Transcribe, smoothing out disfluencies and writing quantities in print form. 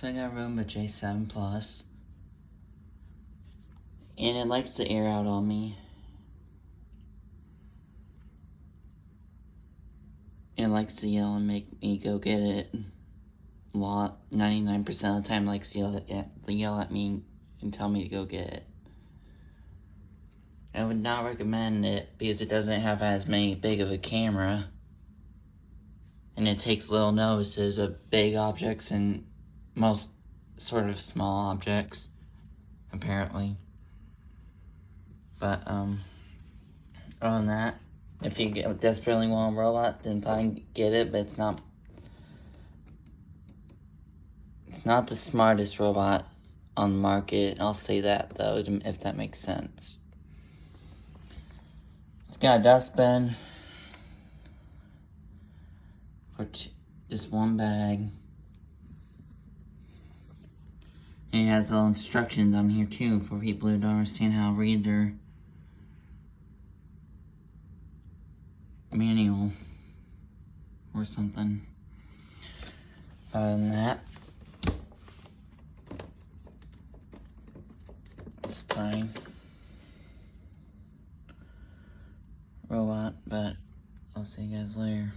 So I got Roomba J7 Plus. And it likes to air out on me. It likes to yell and make me go get it. A lot. 99% of the time likes to yell at me and tell me to go get it. I would not recommend it because it doesn't have as big of a camera. And it takes little notices of big objects and most sort of small objects, apparently. But, other than that, if you desperately want a robot, then fine, get it, but it's not the smartest robot on the market. I'll say that, though, if that makes sense. It's got a dustbin for just one bag. And it has little instructions on here, too, for people who don't understand how to read their manual or something. Other than that, it's fine robot, but I'll see you guys later.